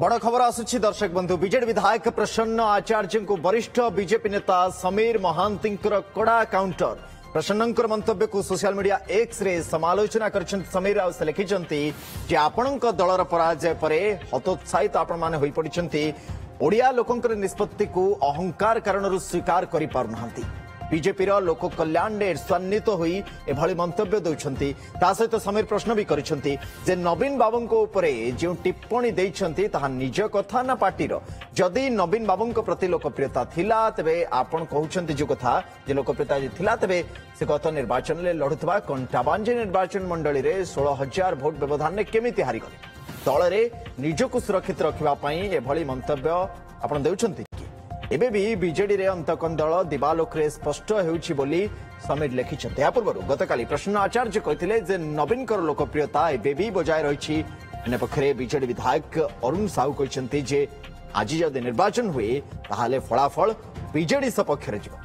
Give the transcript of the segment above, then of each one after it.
बड़ खबर आसुछि दर्शक बंधु बीजेडी विधायक प्रसन्न आचार्य को वरिष्ठ बीजेपी नेता समीर महांती कड़ा काउंटर। प्रसन्नकर मंतव्य को सोशल मीडिया एक्स रे समालोचना करछन समीर आ से लिखिछंती जे आपणक दलर पराजय परे हतोत्साहित आपण माने होई पडिछंती। ओडिया लोकंकर निष्पत्ति को अहंकार कारणरू स्वीकार करि पारुनांती। बीजेपी लोक कल्याण ने ईर्ष्वान्वित होई एभली मंतव्य दउछंती। ता सहित समीर प्रश्न भी करिछंती जे नवीन बाबूंको उपरे जे टिप्पणी देइछंती ताहा निज कथा ना पार्टीर। जदि नवीन बाबूंको प्रति लोकप्रियता थिला तबे आपण कहउछंती जो कथा जे लोकप्रियता थिला तबे से गत निर्वाचन ले लढुतबा कंटाबांजी निर्वाचन मंडली रे 16,000 भोट व्यवधान ने केमिति हारि गले। दल रे निजको सुरक्षित रखिबा पई एभली मंतव्य आपण देउछंती। एबे भी बीजेडी रे अंतकंदल दिवालोकरे स्पष्ट हेउछि बोली समीर लिखिछन्ते। या पूर्व गतकाली प्रसन्न आचार्य कहिथिले जे नवीन कर लोकप्रियता एबे भी बजाय रहिछि। अन्य पक्षरे बीजेडी विधायक अरुण साहू कहिछन्ते जे आज जदि निर्वाचन हुए ताहाले फलाफल बीजेडी सपक्षरे जिवो।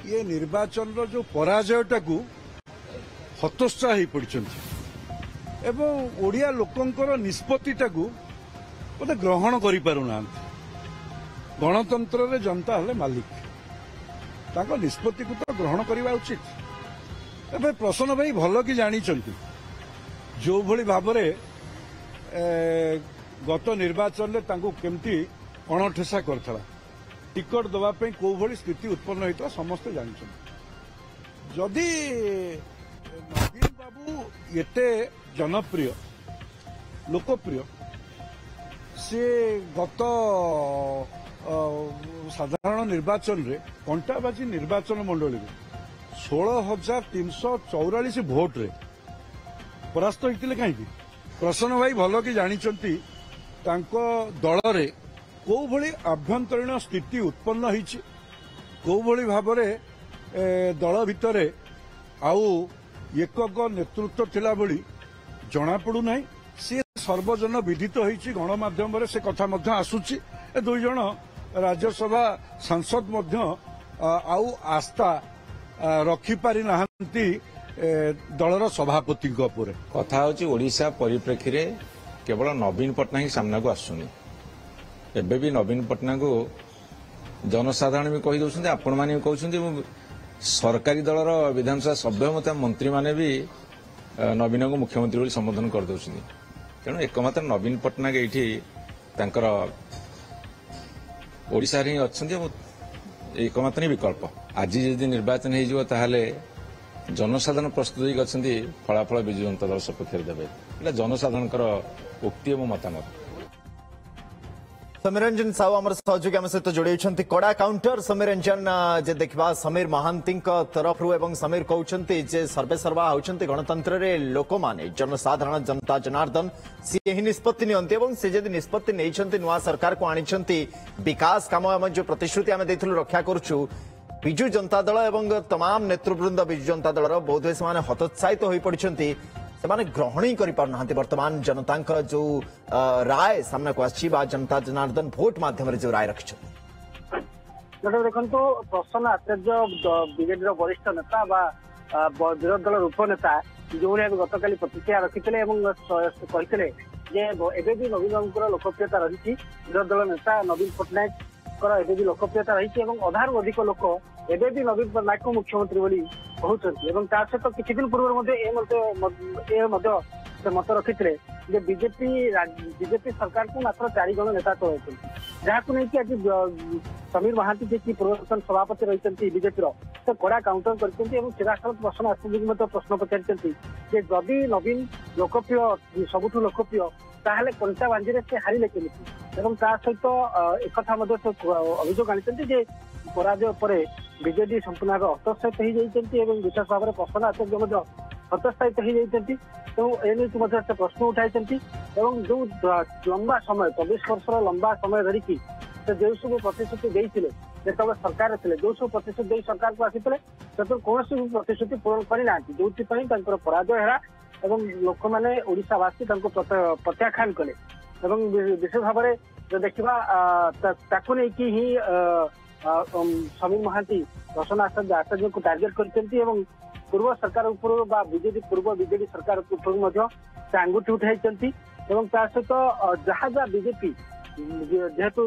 ये निर्वाचन रो जो पराजयटा को हतोत्साही पड़छन्ति एवं ओडिया लोकंकर निष्पत्तिटा को बोधे ग्रहण करि पारुना। गणतंत्र रे जनता हले मालिक ताको निष्पत्ति को तो ग्रहण करबा उचित। एबे प्रसन्न भाई भल कि जानी जो भली भाबरे गत निर्वाचन रे तांको केमती अणठेसा करथला टिकट दबा पे को भली स्थिति उत्पन्न होइतो समस्त जानी। जदि नवीन बाबू एते जनप्रिय लोकप्रिय से गत साधारण निर्वाचन रे कंटाबाजी निर्वाचन मंडली 16,344 भोट रे परास्त होइतिले काहेकि प्रसन्न भाई भल कि जानिचंती तांको दल रे को भली आभ्यंतरीण स्थिति उत्पन्न होइछि को भली भाबरे दल भितरे आउ एकक नेतृत्व थिला बळी जना पड़ू ना। सी सर्वजन विदित होइछि गणमाध्यम रे से कथा मध्य आसुछि। ए दुई जण राज्यसभा सांसद मध्य आउ आस्था रखि पारि नाहंती दलर सभापति उपरे। कथा होछि ओडिशा परिप्रेक्षी रे केवल नवीन पटनायक सामना को आसुनी। एबे भी नवीन पटनायक को जनसाधारण भी कहि दउछन्ते आपण माने भी कहउछन्ते सरकारी दलर विधानसभा सभ्य मत मंत्री माने भी नवीन को मुख्यमंत्री बोली संबोधन कर दउछन्ते। तेणु एकमात्र नवीन पटनायक एठी तांकर ओडिशा रे अछन्ते एकमात्र विकल्प। आज यदि निर्वाचन हो जिवो ताहाले जनसाधारण प्रस्तुत होई गछन्ते फलाफल बिजु जनता दल सपक्ष देबे। एटा जनसाधारणकर उक्ति एवं मतामत। समीर रंजन साहू आम सहयोगी आम सहित जोड़ी कड़ा काउंटर। समीर रंजन जे देखा समीर महांती तरफ एवं समीर कहते जे सर्वेसर्वा होती गणतंत्र रे लोक माने जनसाधारण जनता जनार्दन सी ही निष्पत्ति नियंती एवं से जदि निष्पत्ति नहीं नुआ सरकार को आनी विकास काम आम जो प्रतिश्रुति आम देथिलु रक्षा करुछु विजु जनता दल एवं तमाम नेतृवृंद विजु जनता दल बोध हुए से हतोत्साहित हो पड़ती से ग्रहण ही कर वर्तमान जनता जो राय सामना को आसी जनता जनार्दन भोट माध्यम जो राय रखिछ। देखो प्रसन्न आचार्य बीजेडी वरिष्ठ नेता विरोधी दल उपनेता जो गतकाली प्रतिक्रिया रखी कहते भी नवीन बाबू लोकप्रियता रही। विरोधी दल नेता नवीन पट्टनायक भी लोकप्रियता रही अधारू अधिक लोक एबे भी नवीन पट्टनायक को मुख्यमंत्री बोली कहते सहित किछि दिन पूर्व मत रखी बीजेपी सरकार को मात्र 4 जण नेता चलाइछन्ति जहां नहीं कि आज समीर महांती जी पूर्वतन सभापति रही बीजेपी तो कड़ा काउंटर करछन्ति सिधासल प्रश्न आसुछि प्रश्न पचारिछन्ति जे जदि नवीन लोकप्रिय सबुठु लोकप्रिय ताहले कंटाबांजी रे से हारिले केमिति एवं ता सहित एक कथा अभियोग आनिछन्ति जे पराजय पर बीजेडी संपूर्ण भाव हतोत्साहित हो जाती विशेष भाव में प्रसन्न आचार्य हतोत्साहित हो जाती। तो एने से प्रश्न उठाई जो लंबा समय 24 वर्षर लंबा समय धरिकी से जो सब प्रतिश्रुति देते जो सरकार थे जो सब प्रतिश्रुति दे सरकार को आसी कौन भी प्रतिश्रुति पूरण करना जो पराजय है लोक मैंने ओडिशावासी प्रत्याख्यान कले विशेष भाव में जो देखा ही समीर महांती प्रसन्न आचार्य को टार्गेट करते ପୂର୍ବ ସରକାର ଉପରୁ ବା ପୂର୍ବ ବିଜେଡି ସରକାର ଉପରୁ ମଧ୍ୟ ସେ ଆଙ୍ଗୁଠି ଉଠାଇଛନ୍ତି ଏବଂ ତା ସହିତ ଯାହା ଯାହା ବିଜେପି ଯେହେତୁ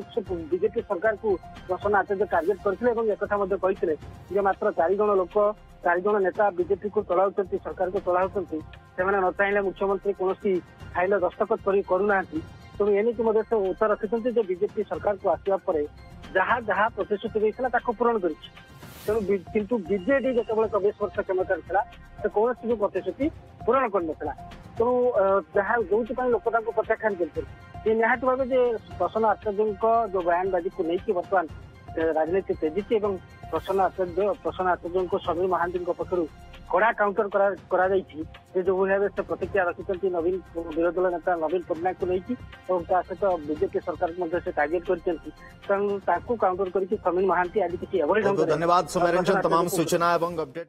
ବିଜେପି ସରକାରକୁ ପ୍ରସନ୍ନ ଆଚାର୍ଯ୍ୟ ଟାର୍ଗେଟ କରିଥିଲେ ଏବଂ ଏକଥା ମଧ୍ୟ କହିଥିଲେ ଯେ ମାତ୍ର 4 ଜଣ ଲୋକ 4 ଜଣ ନେତା ବିଜେପିକୁ ଚଳାଉଛନ୍ତି ସରକାରକୁ ଚଳାଉଛନ୍ତି ସେମାନେ ନ ଚାହିଁଲେ ମୁଖ୍ୟମନ୍ତ୍ରୀ କୌଣସି ଫାଇଲ ଦସ୍ତଖତ କରୁନାହାନ୍ତି। ତେଣୁ ଏମିତି ମଧ୍ୟ ସେ ଉତ୍ତର ରଖିଛନ୍ତି ଯେ ବିଜେପି ସରକାରକୁ ଆସିବା ପରେ ଯାହା ଯାହା ପ୍ରତିଶ୍ରୁତି ଦେଇଥିଲା ତାକୁ ପୂରଣ କରିଛି। ତେଣୁ କିନ୍ତୁ ବିଜେଡି ଯେତେବେଳେ 24 ବର୍ଷ କ୍ଷମତାରେ ଥିଲା ସେ କୌଣସି ବି ପ୍ରତିଶ୍ରୁତି ପୂରଣ କରିନଥିଲା। ତେଣୁ ଯାହା ଯୋଉଥିପାଇଁ ଲୋକ ତାଙ୍କୁ ପ୍ରତ୍ୟାଖ୍ୟାନ କରିଥିଲେ ସେ ନିହାତି ଭାବେ ଯେ ପ୍ରସନ୍ନ ଆଚାର୍ଯ୍ୟଙ୍କ ଯୋଉ ବୟାନବାଜିକୁ ନେଇକି ବର୍ତ୍ତମାନ ରାଜନୀତି ତେଜିଛି ଏବଂ ପ୍ରସନ୍ନ ଆଚାର୍ଯ୍ୟଙ୍କୁ ସମୀର ମହାନ୍ତିଙ୍କ ପକ୍ଷରୁ କଡା କାଉଣ୍ଟର କରାଯାଇଛି ଯେ ଯୋଉ ଭାବେ ସେ ପ୍ରତିକ୍ରିୟା ରଖିଛନ୍ତି ନବୀନ ବିରୋଧୀ ଦଳ ନେତା ନବୀନ ପଟ୍ଟନାୟକକୁ ନେଇକି ଏବଂ ତା ସହିତ ବିଜେପି ସରକାରକୁ ମଧ୍ୟ ସେ ଟାର୍ଗେଟ କରିଛନ୍ତି। ତେଣୁ ତାଙ୍କୁ କାଉଣ୍ଟର କରିକି ସମୀର ମହାନ୍ତି ଆଜି କିଛି ଏଭଳି धन्यवाद सौम्य रंजन तमाम सूचना एवं अपडेट।